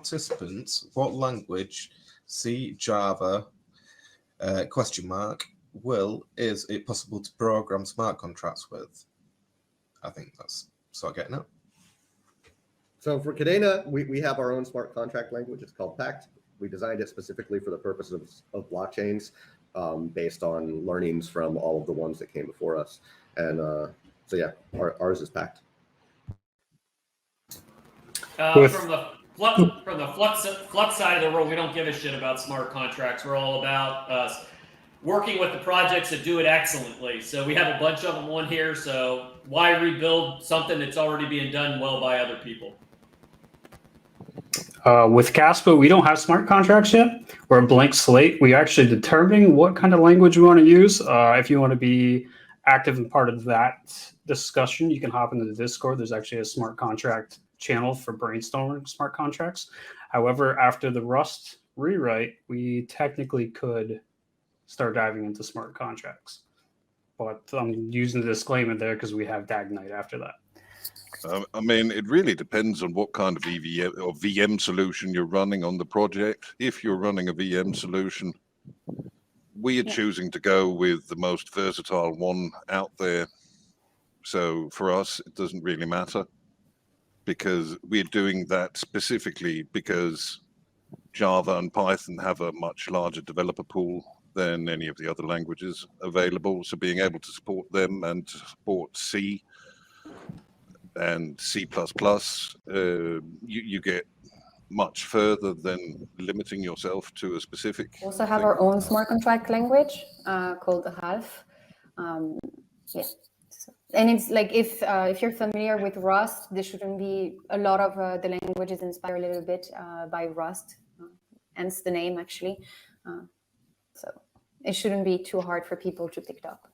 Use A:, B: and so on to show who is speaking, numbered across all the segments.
A: participants what language, C, Java, is it possible to program smart contracts with? I think that's sort of getting it.
B: So for Cadena, we have our own smart contract language. It's called PACT. We designed it specifically for the purposes of blockchains, based on learnings from all of the ones that came before us. And so yeah, ours is PACT.
C: From the Flux side of the world, we don't give a shit about smart contracts. We're all about working with the projects that do it excellently. So we have a bunch of them on here. So why rebuild something that's already being done well by other people?
D: With Caspa, we don't have smart contracts yet. We're a blank slate. We actually determining what kind of language we want to use. If you want to be active and part of that discussion, you can hop into the Discord. There's actually a smart contract channel for brainstorming smart contracts. However, after the Rust rewrite, we technically could start diving into smart contracts. But I'm using the disclaimer there because we have Dagnite after that.
E: I mean, it really depends on what kind of EVM or VM solution you're running on the project. If you're running a VM solution, we are choosing to go with the most versatile one out there. So for us, it doesn't really matter, because we're doing that specifically because Java and Python have a much larger developer pool than any of the other languages available. So being able to support them and to support C and C++, you get much further than limiting yourself to a specific
F: We also have
E: thing.
F: our own smart contract language called Half. Yeah. And it's like, if you're familiar with Rust, there shouldn't be a lot of the languages inspired a little bit by Rust, hence the name actually. So it shouldn't be too hard for people to pick it up.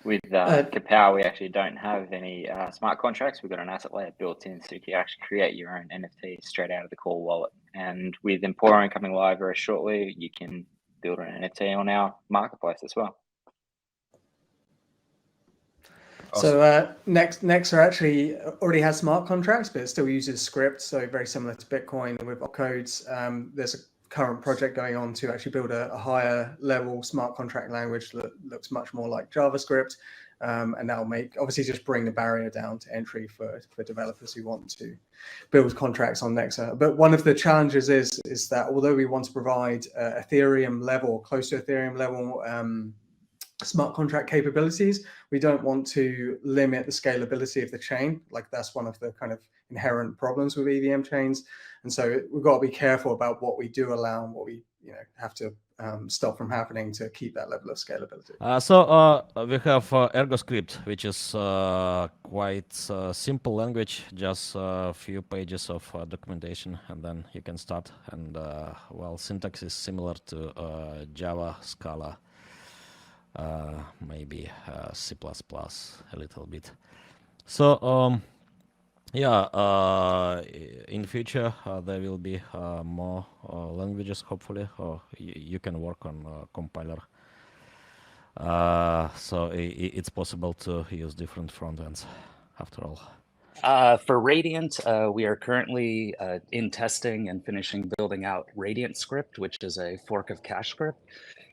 G: With POW, we actually don't have any smart contracts. We've got an asset layer built in, so you can actually create your own NFT straight out of the core wallet. And with Emporium coming live very shortly, you can build an NFT on our marketplace as well.
H: So Nexar actually already has smart contracts, but it still uses script, so very similar to Bitcoin with opcodes. There's a current project going on to actually build a higher level smart contract language that looks much more like JavaScript, and that'll obviously just bring the barrier down to entry for developers who want to build contracts on Nexar. But one of the challenges is that although we want to provide Ethereum level, close to Ethereum level smart contract capabilities, we don't want to limit the scalability of the chain. Like, that's one of the kind of inherent problems with EVM chains. And so we've got to be careful about what we do allow and what we have to stop from happening to keep that level of scalability.
I: So we have ErgoScript, which is quite simple language, just a few pages of documentation, and then you can start. And well, syntax is similar to Java, Scala, maybe C++ a little bit. So yeah, in future there will be more languages, hopefully, or you can work on compiler. So it's possible to use different front ends after all.
J: For Radiant, we are currently in testing and finishing building out Radiant script, which is a fork of Cash script,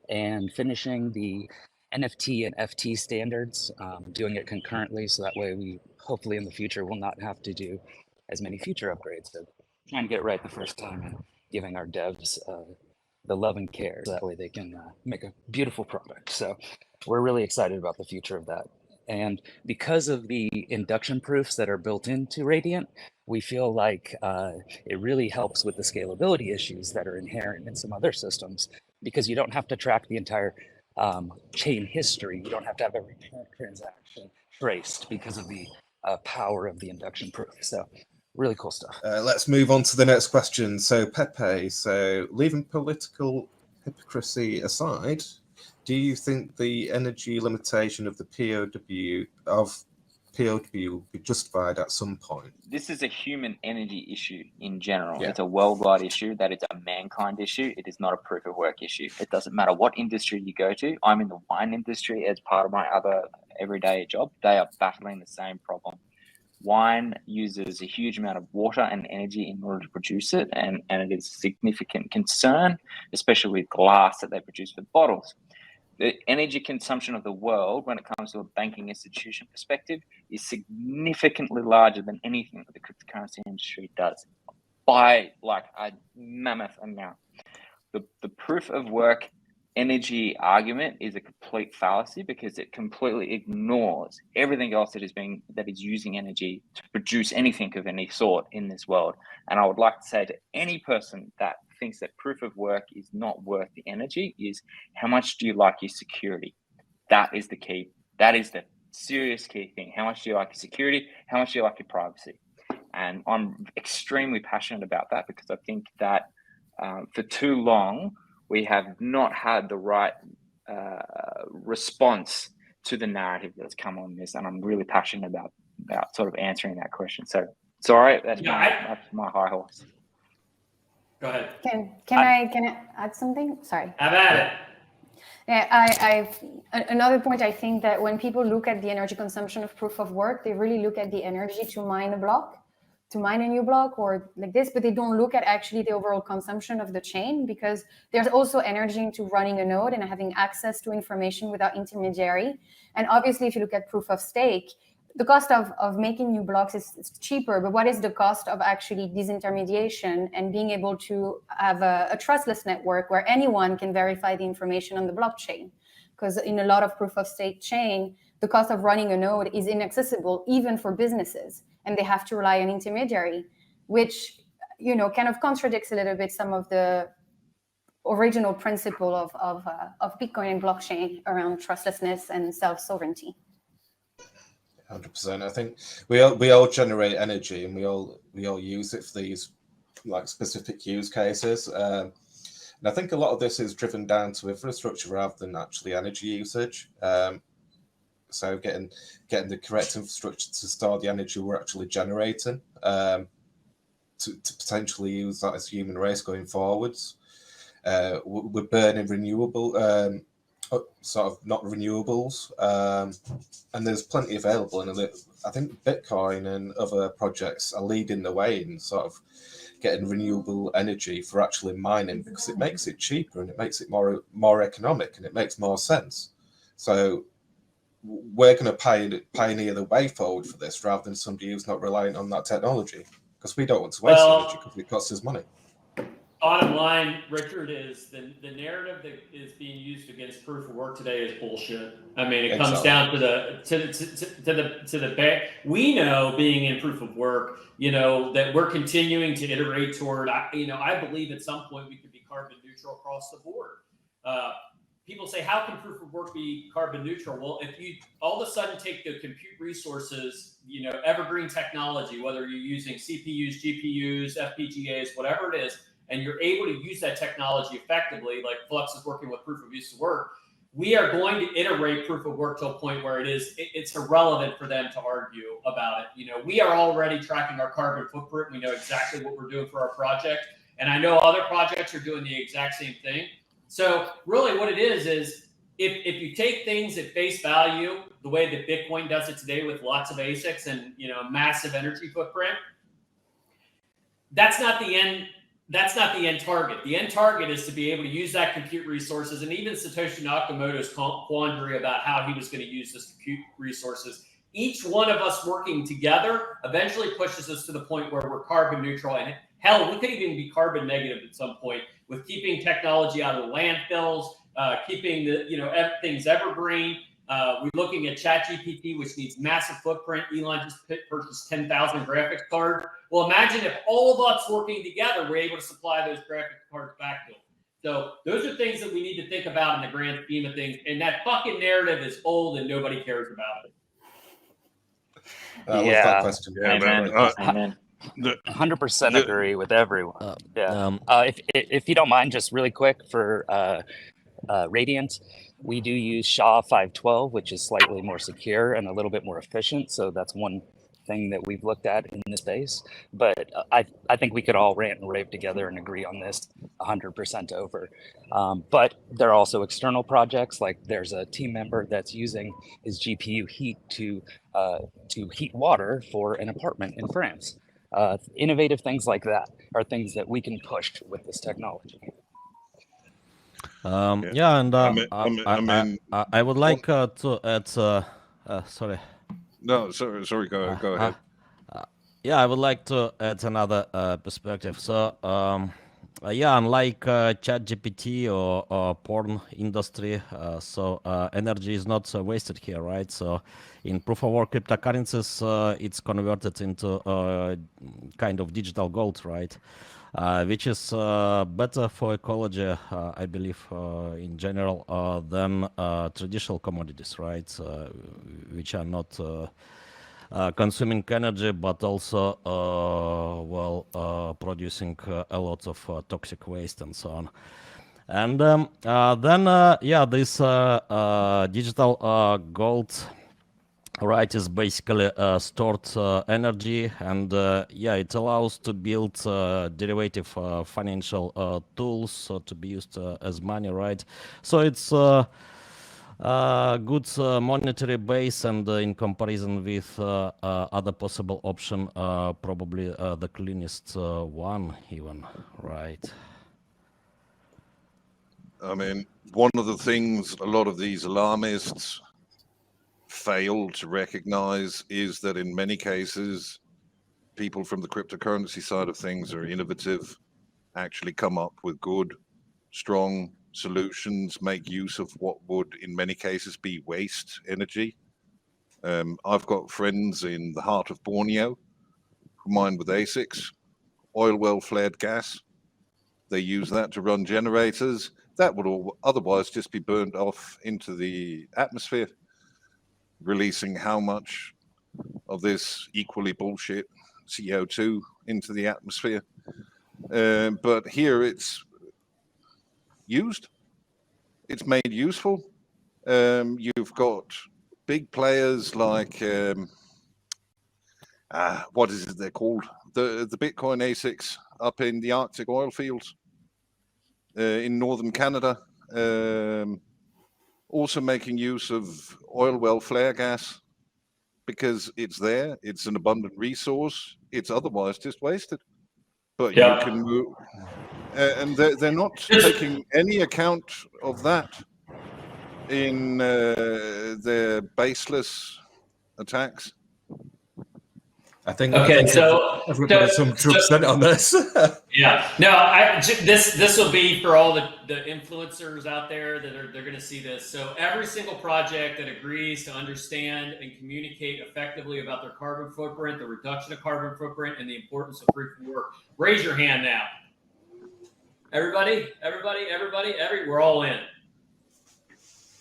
J: and finishing the NFT and FT standards, doing it concurrently, so that way we hopefully in the future will not have to do as many feature upgrades. So trying to get it right the first time and giving our devs the love and care, so that way they can make a beautiful product. So we're really excited about the future of that. And because of the induction proofs that are built into Radiant, we feel like it really helps with the scalability issues that are inherent in some other systems, because you don't have to track the entire chain history. You don't have to have every transaction traced because of the power of the induction proof. So really cool stuff.
A: Let's move on to the next question. So Pepe, so leaving political hypocrisy aside, do you think the energy limitation of the POW will be justified at some point?
G: This is a human energy issue in general. Yeah. It's a worldwide issue. That is a mankind issue. It is not a proof of work issue. It doesn't matter what industry you go to. I'm in the wine industry as part of my other everyday job. They are battling the same problem. Wine uses a huge amount of water and energy in order to produce it, and it is a significant concern, especially with glass that they produce for bottles. The energy consumption of the world, when it comes to a banking institution perspective, is significantly larger than anything that the cryptocurrency industry does, by like a mammoth amount. The proof of work energy argument is a complete fallacy because it completely ignores everything else that is using energy to produce anything of any sort in this world. And I would like to say to any person that thinks that proof of work is not worth the energy is, how much do you like your security? That is the key. That is the serious key thing. How much do you like your security? How much do you like your privacy? And I'm extremely passionate about that because I think that for too long, we have not had the right response to the narrative that's come on this. And I'm really passionate about sort of answering that question. So sorry, that's my high horse.
C: Go ahead.
F: Can I add something? Sorry.
C: Have at it.
F: Yeah, another point. I think that when people look at the energy consumption of proof of work, they really look at the energy to mine a block, to mine a new block or like this, but they don't look at actually the overall consumption of the chain, because there's also energy into running a node and having access to information without intermediary. And obviously, if you look at proof of stake, the cost of making new blocks is cheaper, but what is the cost of actually disintermediation and being able to have a trustless network where anyone can verify the information on the blockchain? Because in a lot of proof of stake chain, the cost of running a node is inaccessible even for businesses, and they have to rely on intermediary, which kind of contradicts a little bit some of the original principle of Bitcoin and blockchain around trustlessness and self-sovereignty.
A: 100%. I think we all generate energy, and we all use it for these like specific use cases. And I think a lot of this is driven down to infrastructure rather than actually energy usage. So getting the correct infrastructure to store the energy we're actually generating, to potentially use that as a human race going forwards. We're burning renewable. Sort of not renewables, and there's plenty available, and I think Bitcoin and other projects are leading the way in sort of getting renewable energy for actually mining, because it makes it cheaper and it makes it more economic and it makes more sense. So we're going to pioneer the way forward for this rather than somebody who's not relying on that technology, because we don't want to waste energy because it costs us money.
C: Bottom line, Richard, is the narrative that is being used against proof of work today is bullshit. I mean, it comes down to the back. We know, being in proof of work, that we're continuing to iterate toward. I believe at some point we could be carbon neutral across the board. People say, how can proof of work be carbon neutral? Well, if you all of a sudden take the compute resources, evergreen technology, whether you're using CPUs, GPUs, FPGAs, whatever it is, and you're able to use that technology effectively, like Flux is working with proof of use of work, we are going to iterate proof of work to a point where it's irrelevant for them to argue about it. We are already tracking our carbon footprint. We know exactly what we're doing for our project. And I know other projects are doing the exact same thing. So really what it is if you take things at face value, the way that Bitcoin does it today with lots of ASICs and massive energy footprint, that's not the end. That's not the end target. The end target is to be able to use that compute resources, and even Satoshi Nakamoto's quandary about how he was going to use this compute resources. Each one of us working together eventually pushes us to the point where we're carbon neutral, and hell, we could even be carbon negative at some point with keeping technology out of the landfills, keeping things evergreen. We're looking at ChatGPT, which needs massive footprint. Elon just purchased 10,000 graphics cards. Well, imagine if all of us working together were able to supply those graphics cards back to them. So those are things that we need to think about in the grand scheme of things. And that fucking narrative is old and nobody cares about it.
A: I love that question.
G: Amen.
J: 100% agree with everyone. If you don't mind, just really quick for Radiant, we do use SHA-512, which is slightly more secure and a little bit more efficient. So that's one thing that we've looked at in this space. But I think we could all rant and rave together and agree on this 100% over. But there are also external projects, like there's a team member that's using his GPU heat to heat water for an apartment in France. Innovative things like that are things that we can push with this technology.
I: Yeah, and I would like to add. Sorry.
E: No, sorry. Go ahead.
I: Yeah, I would like to add another perspective. So, yeah, unlike ChatGPT or porn industry, so energy is not wasted here, right? So, in proof of work cryptocurrencies, it's converted into kind of digital gold, right? Which is better for ecology, I believe, in general, than traditional commodities, right? Which are not consuming energy, but also producing a lot of toxic waste and so on. And then, yeah, this digital gold, right, is basically stored energy, and yeah, it allows to build derivative financial tools to be used as money, right? So it's good monetary base, and in comparison with other possible option, probably the cleanest one even, right?
E: I mean, one of the things a lot of these alarmists fail to recognize is that in many cases, people from the cryptocurrency side of things are innovative, actually come up with good, strong solutions, make use of what would in many cases be waste energy. I've got friends in the heart of Borneo who mine with ASICs, oil well flared gas. They use that to run generators. That would all otherwise just be burned off into the atmosphere, releasing how much of this equally bullshit CO2 into the atmosphere. But here it's used, it's made useful. You've got big players like what is it they're called, the Bitcoin ASICs up in the Arctic oil fields in northern Canada, also making use of oil well flare gas because it's there, it's an abundant resource, it's otherwise just wasted. But you can move, and they're not taking any account of that in their baseless attacks.
A: I think
C: so
A: everybody 100% on this.
C: Yeah, no, this will be for all the influencers out there that they're going to see this. So every single project that agrees to understand and communicate effectively about their carbon footprint, the reduction of carbon footprint, and the importance of proof of work, raise your hand now. Everybody, we're all in.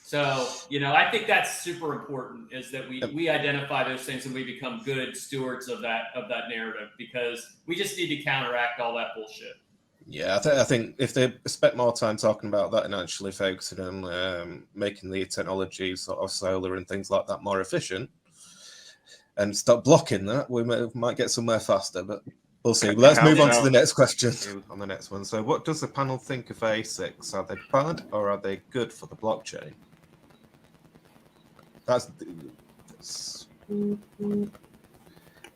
C: So, you know, I think that's super important, is that we identify those things and we become good stewards of that narrative, because we just need to counteract all that bullshit.
A: Yeah, I think if they spent more time talking about that and actually focusing on making the technology sort of solar and things like that more efficient and stop blocking that, we might get somewhere faster, but we'll see. Let's move on to the next question on the next one. So what does the panel think of ASICs? Are they bad or are they good for the blockchain? That's an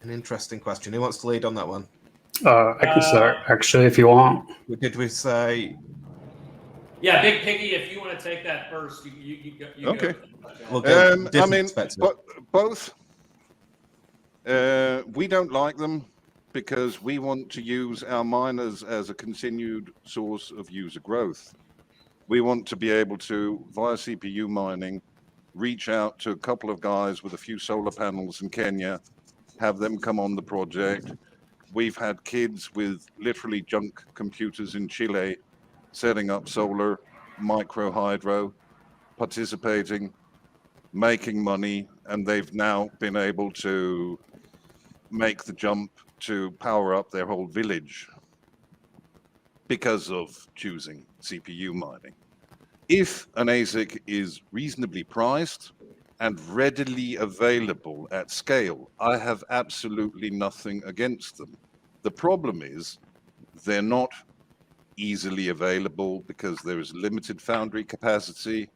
A: interesting question. Who wants to lead on that one?
D: I can start, actually, if you want.
A: Did we say?
C: Yeah, Big Piggy, if you want to take that first, you
E: okay.
C: Go.
E: I mean, both. We don't like them because we want to use our miners as a continued source of user growth. We want to be able to, via CPU mining, reach out to a couple of guys with a few solar panels in Kenya, have them come on the project. We've had kids with literally junk computers in Chile setting up solar, micro hydro, participating, making money, and they've now been able to make the jump to power up their whole village because of choosing CPU mining. If an ASIC is reasonably priced and readily available at scale, I have absolutely nothing against them. The problem is they're not easily available because there is limited foundry capacity.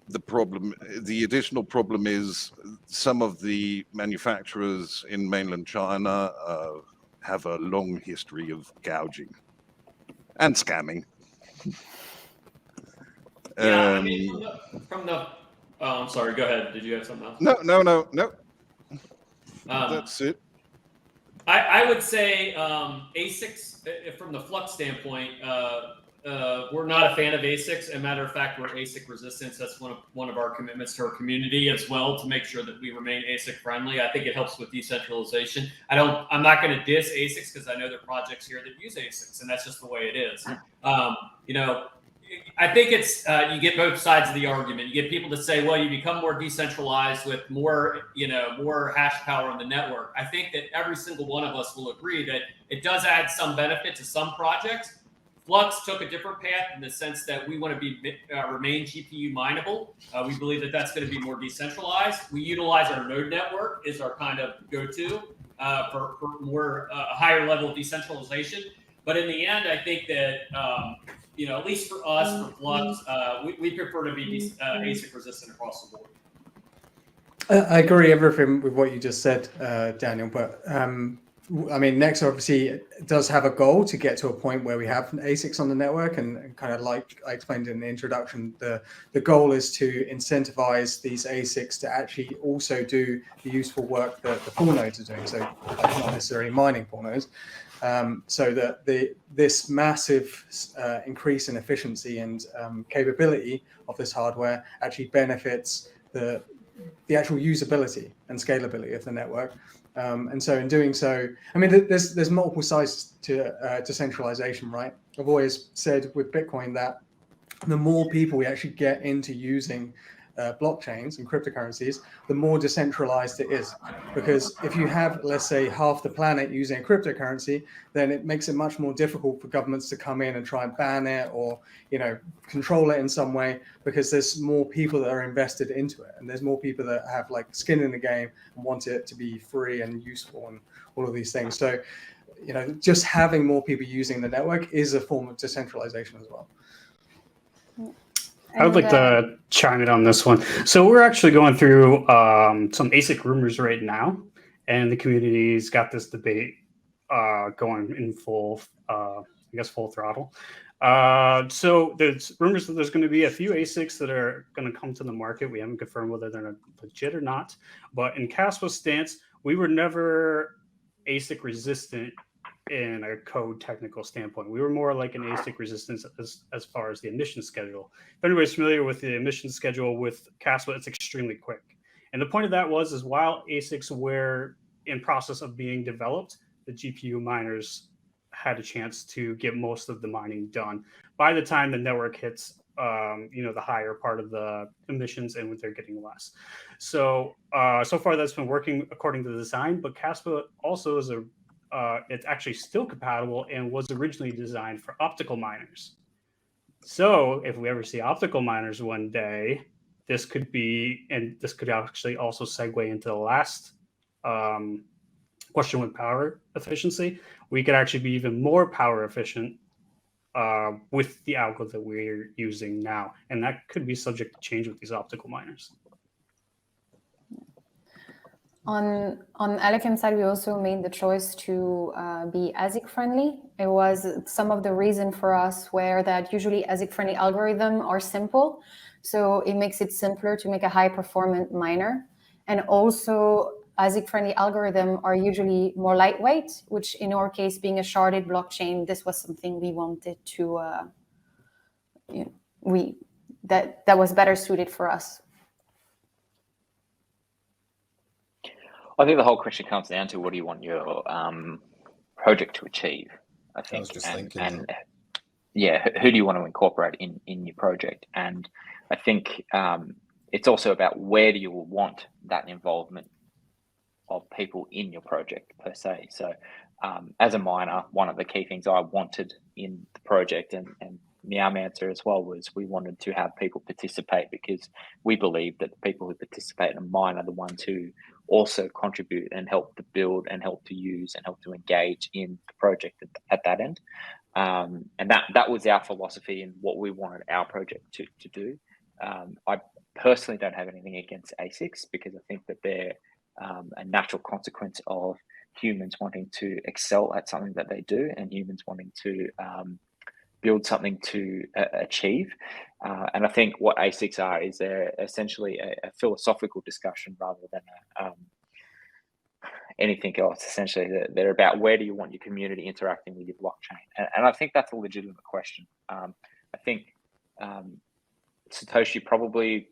E: The additional problem is some of the manufacturers in mainland China have a long history of gouging and scamming.
C: Yeah, I mean, I'm sorry, go ahead. Did you have something else?
E: No. That's it.
C: I would say ASICs, from the Flux standpoint, we're not a fan of ASICs. As a matter of fact, we're ASIC resistance. That's one of our commitments to our community as well, to make sure that we remain ASIC friendly. I think it helps with decentralization. I'm not going to diss ASICs because I know there are projects here that use ASICs, and that's just the way it is. I think it's you get both sides of the argument. You get people to say, well, you become more decentralized with more hash power on the network. I think that every single one of us will agree that it does add some benefit to some projects. Flux took a different path in the sense that we want to remain GPU mineable. We believe that that's going to be more decentralized. We utilize our node network as our kind of go-to for more higher level of decentralization. But in the end, I think that at least for us, for Flux, we prefer to be ASIC resistant across the board.
H: I agree everything with what you just said, Daniel. But I mean, Nexa obviously does have a goal to get to a point where we have ASICs on the network, and kind of like I explained in the introduction, the goal is to incentivize these ASICs to actually also do the useful work that the pool nodes are doing. So like, not necessarily mining pool nodes. So that this massive increase in efficiency and capability of this hardware actually benefits the actual usability and scalability of the network. And so in doing so, I mean, there's multiple sides to decentralization, right? I've always said with Bitcoin that the more people we actually get into using blockchains and cryptocurrencies, the more decentralized it is. Because if you have, let's say, half the planet using a cryptocurrency, then it makes it much more difficult for governments to come in and try and ban it or, control it in some way, because there's more people that are invested into it, and there's more people that have like skin in the game and want it to be free and useful and all of these things. So, just having more people using the network is a form of decentralization as well.
D: I would like to chime in on this one. So we're actually going through some ASIC rumors right now, and the community's got this debate going in full throttle. So there's rumors that there's going to be a few ASICs that are going to come to the market. We haven't confirmed whether they're legit or not. But in Caspa's stance, we were never ASIC resistant in a code technical standpoint. We were more like an ASIC resistance as far as the emission schedule. If anybody's familiar with the emission schedule with Caspa, it's extremely quick. And the point of that is while ASICs were in process of being developed, the GPU miners had a chance to get most of the mining done. By the time the network hits, the higher part of the emissions, and they're getting less. So far that's been working according to the design, but Caspa also is it's actually still compatible and was originally designed for optical miners. So if we ever see optical miners one day, this could actually also segue into the last question with power efficiency. We could actually be even more power efficient with the algo that we're using now. And that could be subject to change with these optical miners.
F: On Alephium side, we also made the choice to be ASIC friendly. It was some of the reason for us where that usually ASIC friendly algorithms are simple. So it makes it simpler to make a high performant miner. And also ASIC friendly algorithms are usually more lightweight, which in our case, being a sharded blockchain, this was something we wanted to, that was better suited for us.
G: I think the whole question comes down to what do you want your project to achieve, I think.
A: I was just thinking that.
G: Who do you want to incorporate in your project? And I think it's also about where do you want that involvement of people in your project per se. So as a miner, one of the key things I wanted in the project and Meow answer as well was we wanted to have people participate because we believe that the people who participate in mine are the ones who also contribute and help to build and help to use and help to engage in the project at that end. And that was our philosophy and what we wanted our project to do. I personally don't have anything against ASICs because I think that they're a natural consequence of humans wanting to excel at something that they do and humans wanting to build something to achieve. And I think what ASICs are is they're essentially a philosophical discussion rather than anything else. Essentially, they're about where do you want your community interacting with your blockchain? And I think that's a legitimate question. I think Satoshi probably,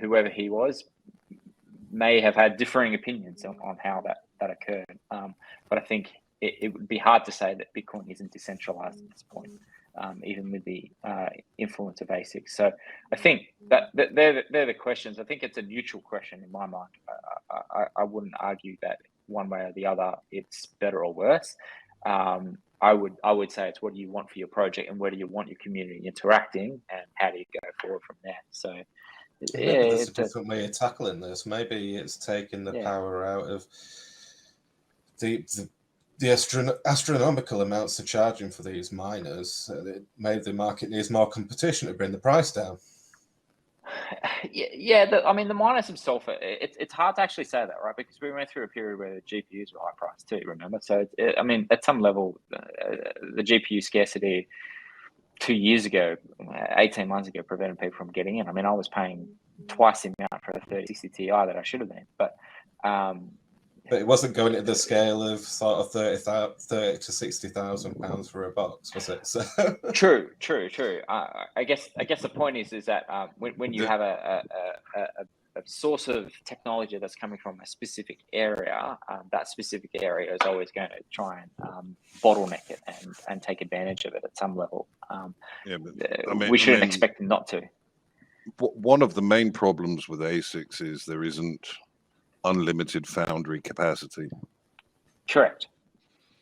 G: whoever he was, may have had differing opinions on how that occurred. But I think it would be hard to say that Bitcoin isn't decentralized at this point, even with the influence of ASICs. So I think that they're the questions. I think it's a neutral question in my mind. I wouldn't argue that one way or the other it's better or worse. I would say it's what do you want for your project and where do you want your community interacting and how do you go forward from there. So
A: maybe there's a different way of tackling this. Maybe it's taking the power out of the astronomical amounts they're charging for these miners. Maybe the market needs more competition to bring the price down.
G: Yeah. The miners themselves, it's hard to actually say that, right? Because we went through a period where the GPUs were high priced too, remember? So, at some level, the GPU scarcity 2 years ago, 18 months ago, prevented people from getting in. I was paying twice the amount for a 3060 Ti that I should have been. But
A: it wasn't going to the scale of sort of 30 to 60,000 pounds for a box, was it? So
G: True. I guess the point is that when you have a source of technology that's coming from a specific area, that specific area is always going to try and bottleneck it and take advantage of it at some level. We shouldn't expect them not to.
E: One of the main problems with ASICs is there isn't unlimited foundry capacity.
G: Correct.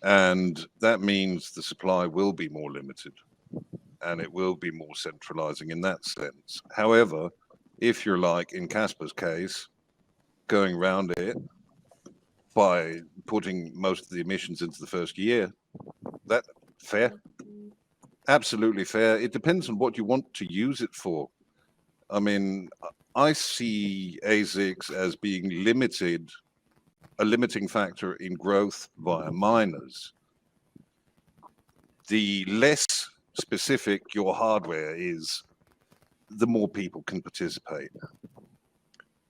E: And that means the supply will be more limited and it will be more centralizing in that sense. However, if you're like in Casper's case, going around it by putting most of the emissions into the first year, that fair? Absolutely fair. It depends on what you want to use it for. I see ASICs as being a limiting factor in growth via miners. The less specific your hardware is, the more people can participate.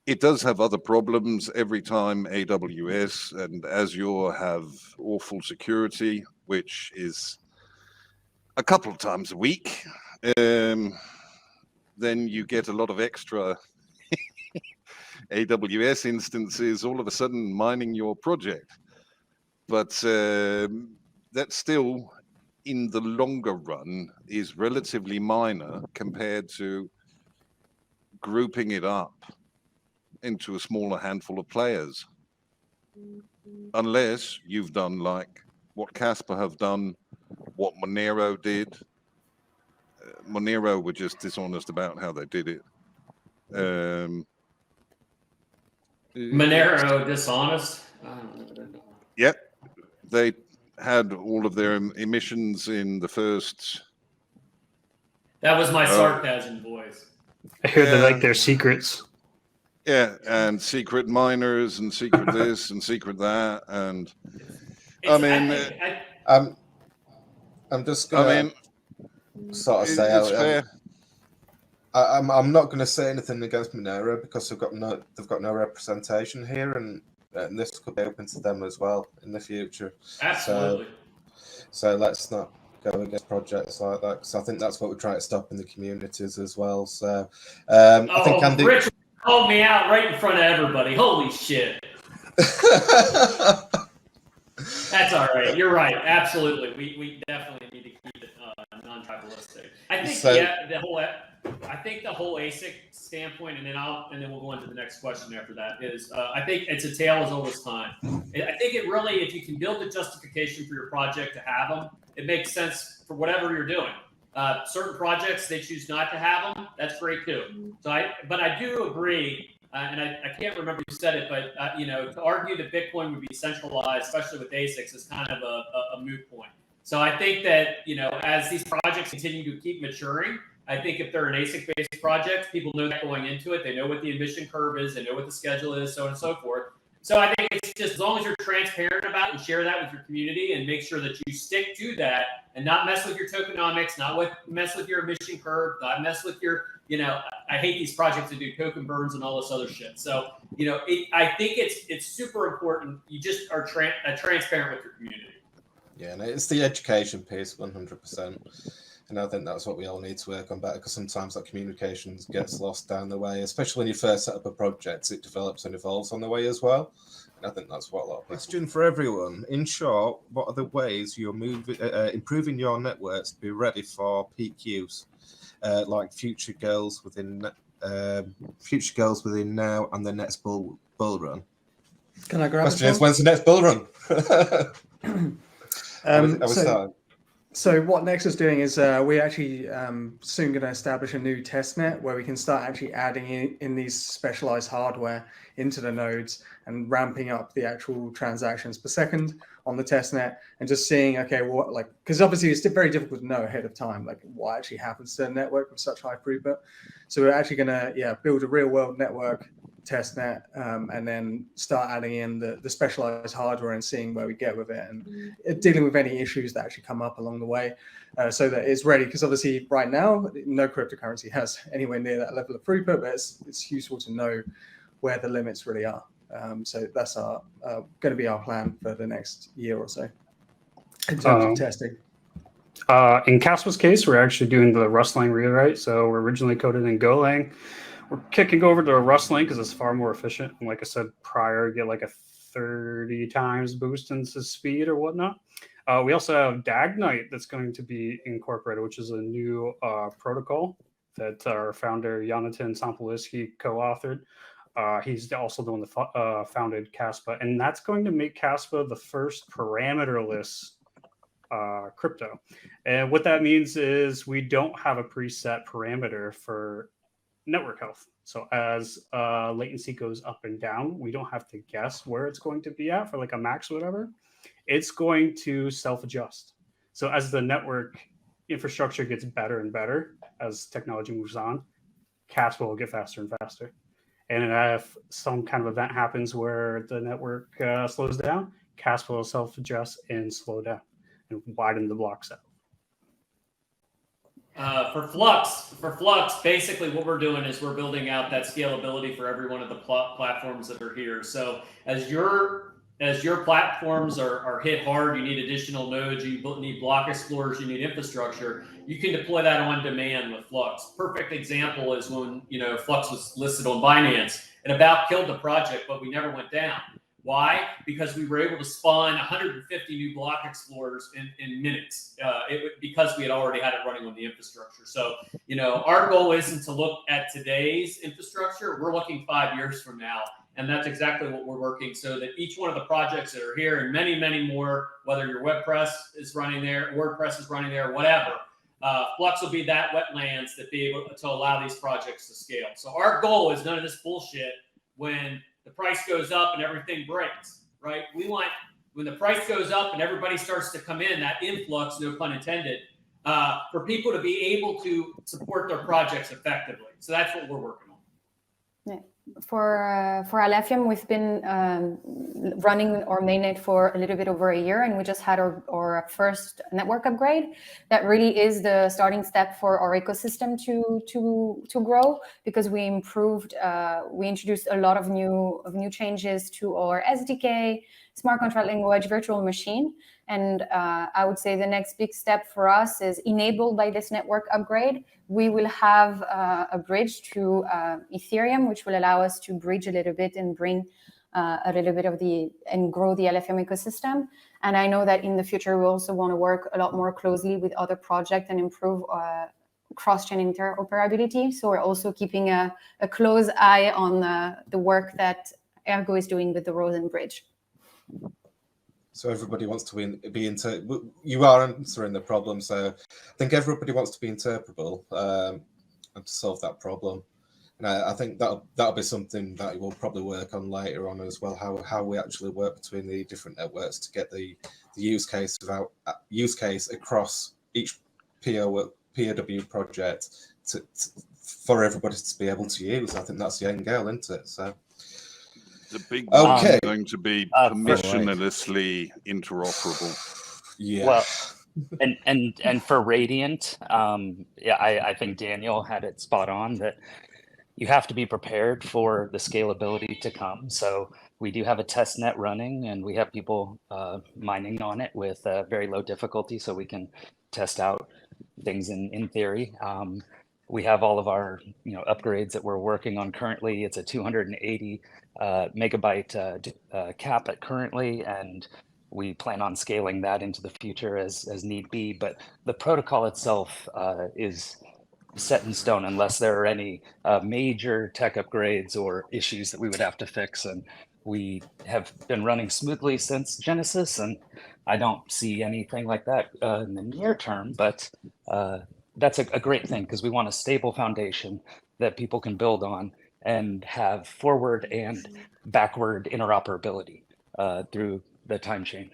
E: It does have other problems. Every time AWS and Azure have awful security, which is a couple of times a week, then you get a lot of extra AWS instances all of a sudden mining your project. But that still, in the longer run, is relatively minor compared to grouping it up into a smaller handful of players. Unless you've done like what Casper have done, what Monero did. Monero were just dishonest about how they did it.
C: Monero dishonest?
E: Yep. They had all of their emissions in the first...
C: That was my sarcasm voice.
D: I hear they like their secrets.
E: Yeah, and secret miners and secret this and secret that. And
A: I'm just going to sort of say...
E: It's fair.
A: I'm not going to say anything against Monero because they've got no representation here, and this could be open to them as well in the future.
C: Absolutely.
A: So let's not go against projects like that because I think that's what we're trying to stop in the communities as well. So I think Andy
C: Rich called me out right in front of everybody. Holy shit! That's all right. You're right. Absolutely. We definitely need to keep it non-tribalistic. I think the whole ASIC standpoint, and then we'll go into the next question after that, is I think it's a tale as old as time. I think it really, if you can build a justification for your project to have them, it makes sense for whatever you're doing. Certain projects, they choose not to have them. That's great too. But I do agree, and I can't remember who said it, but to argue that Bitcoin would be centralized, especially with ASICs, is kind of a moot point. So I think that, as these projects continue to keep maturing, I think if they're an ASIC-based project, people know that going into it. They know what the emission curve is. They know what the schedule is, so on and so forth. So I think it's just as long as you're transparent about it and share that with your community and make sure that you stick to that and not mess with your tokenomics, mess with your emission curve, not mess with your, I hate these projects that do token burns and all this other shit. So, I think it's super important. You just are transparent with your community.
A: Yeah, and it's the education piece, 100%. And I think that's what we all need to work on better, because sometimes that communication gets lost down the way, especially when you first set up a project. It develops and evolves on the way as well. And I think that's what a lot of question for everyone. In short, what are the ways you're improving your networks to be ready for peak use, like future goals within now and the next bull run?
H: Can I grab
A: Question is, when's the next bull run?
H: So what Next is doing is we're actually soon going to establish a new test net where we can start actually adding in these specialized hardware into the nodes and ramping up the actual transactions per second on the test net and just seeing, okay, because obviously it's very difficult to know ahead of time, like what actually happens to the network with such high throughput. So we're actually going to, build a real world network test net and then start adding in the specialized hardware and seeing where we get with it and dealing with any issues that actually come up along the way so that it's ready, because obviously right now no cryptocurrency has anywhere near that level of throughput, but it's useful to know where the limits really are. So that's going to be our plan for the next year or so in terms of testing.
D: In Caspa's case, we're actually doing the Rustlang rewrite. So we're originally coded in Golang. We're kicking over to Rustlang because it's far more efficient. And like I said prior, you get like a 30 times boost into speed or whatnot. We also have Dagnite that's going to be incorporated, which is a new protocol that our founder, Jonathan Sampoliski, co-authored. He's also the one that founded Caspa. And that's going to make Caspa the first parameterless crypto. And what that means is we don't have a preset parameter for network health. So as latency goes up and down, we don't have to guess where it's going to be at for like a max or whatever. It's going to self-adjust. So as the network infrastructure gets better and better, as technology moves on, Caspa will get faster and faster. And if some kind of event happens where the network slows down, Caspa will self-adjust and slow down and widen the blocks out.
C: For Flux, basically what we're doing is we're building out that scalability for every one of the platforms that are here. So as your platforms are hit hard, you need additional nodes, you need block explorers, you need infrastructure, you can deploy that on demand with Flux. Perfect example is when Flux was listed on Binance. It about killed the project, but we never went down. Why? Because we were able to spawn 150 new block explorers in minutes because we had already had it running on the infrastructure. So, our goal isn't to look at today's infrastructure. We're looking 5 years from now. And that's exactly what we're working, so that each one of the projects that are here and many, many more, whether your WordPress is running there, whatever, Flux will be that wetlands that be able to allow these projects to scale. So our goal is none of this bullshit when the price goes up and everything breaks, right? We want, when the price goes up and everybody starts to come in, that influx, no pun intended, for people to be able to support their projects effectively. So that's what we're working on.
F: Yeah. For Alephium, we've been running our mainnet for a little bit over a year, and we just had our first network upgrade. That really is the starting step for our ecosystem to grow, because we improved, we introduced a lot of new changes to our SDK, smart contract language, virtual machine. And I would say the next big step for us is, enabled by this network upgrade, we will have a bridge to Ethereum, which will allow us to bridge a little bit and bring a little bit of and grow the Alephium ecosystem. And I know that in the future, we also want to work a lot more closely with other projects and improve cross-chain interoperability. So we're also keeping a close eye on the work that Ergo is doing with the Rosen Bridge.
A: So everybody wants to be you are answering the problem. So I think everybody wants to be interpretable and to solve that problem. And I think that'll be something that we'll probably work on later on as well. How we actually work between the different networks to get the use case across each POW project for everybody to be able to use. I think that's the end goal, isn't it? So.
E: The big
A: Okay.
E: one is going to be permissionlessly interoperable.
A: Yeah.
J: Well, and for Radiant, yeah, I think Daniel had it spot on that you have to be prepared for the scalability to come. So we do have a test net running, and we have people mining on it with very low difficulty, so we can test out things in theory. We have all of our upgrades that we're working on currently. It's a 280 megabyte cap at currently, and we plan on scaling that into the future as need be. But the protocol itself is set in stone unless there are any major tech upgrades or issues that we would have to fix. And we have been running smoothly since Genesis, and I don't see anything like that in the near term, but that's a great thing because we want a stable foundation that people can build on and have forward and backward interoperability through the time chain.